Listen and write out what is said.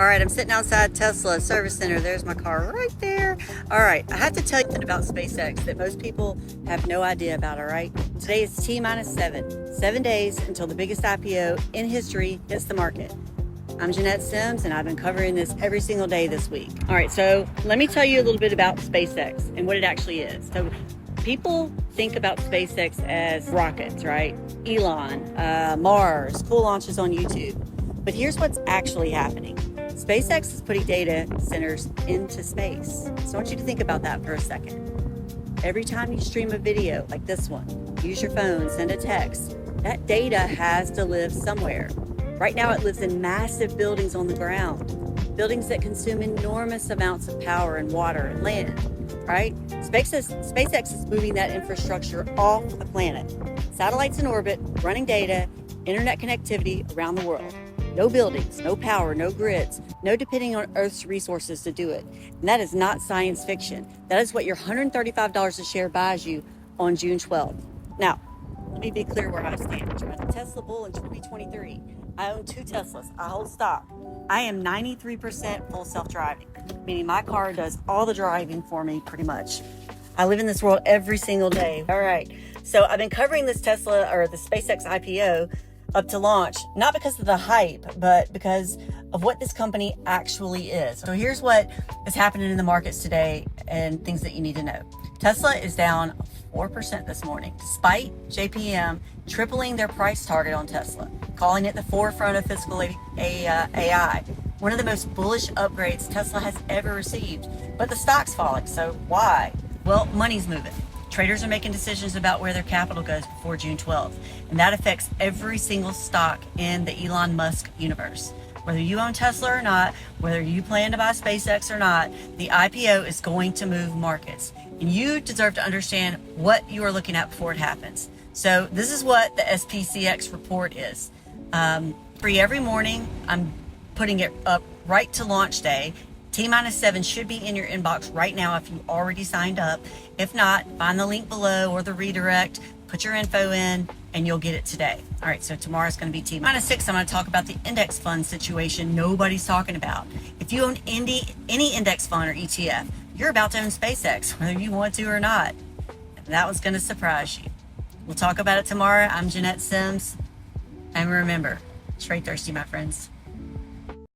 All right, I'm sitting outside Tesla Service Center. There's my car right there. All right, I have to tell you about SpaceX that most people have no idea about, all right? Today is T-7, 7 days until the biggest IPO in history hits the market. I'm Jeanette Sims, and I've been covering this every single day this week. All right, so let me tell you a little bit about SpaceX and what it actually is. So people think about SpaceX as rockets, right? Elon, Mars, cool launches on YouTube. But here's what's actually happening. SpaceX is putting data centers into space. So I want you to think about that for a second. Every time you stream a video like this one, use your phone, send a text, that data has to live somewhere. Right now it lives in massive buildings on the ground, buildings that consume enormous amounts of power and water and land, right? SpaceX is moving that infrastructure off the planet. Satellites in orbit, running data, internet connectivity around the world. No buildings, no power, no grids, no depending on Earth's resources to do it. And that is not science fiction. That is what your $135 a share buys you on June 12th. Now, let me be clear where I stand. I'm a Tesla bull in 2023. I own 2 Teslas. I hold stock. I am 93% full self-driving, meaning my car does all the driving for me pretty much. I live in this world every single day. All right. So I've been covering this Tesla or the SpaceX IPO up to launch, not because of the hype, but because of what this company actually is. So here's what is happening in the markets today and things that you need to know. Tesla is down 4% this morning, despite JPM tripling their price target on Tesla, calling it the forefront of physical AI, one of the most bullish upgrades Tesla has ever received. But the stock's falling, so why? Well, money's moving. Traders are making decisions about where their capital goes before June 12th, and that affects every single stock in the Elon Musk universe. Whether you own Tesla or not, whether you plan to buy SpaceX or not, the IPO is going to move markets, and you deserve to understand what you are looking at before it happens. So this is what the SPCX Report is. Free every morning. I'm putting it up right to launch day. T-7 should be in your inbox right now if you already signed up. If not, find the link below or the redirect, put your info in, and you'll get it today. All right, so tomorrow's going to be T-6. I'm going to talk about the index fund situation nobody's talking about. If you own any index fund or ETF, you're about to own SpaceX, whether you want to or not. And that one's going to surprise you. We'll talk about it tomorrow. I'm Jeanette Sims. And remember, trade thirsty, my friends.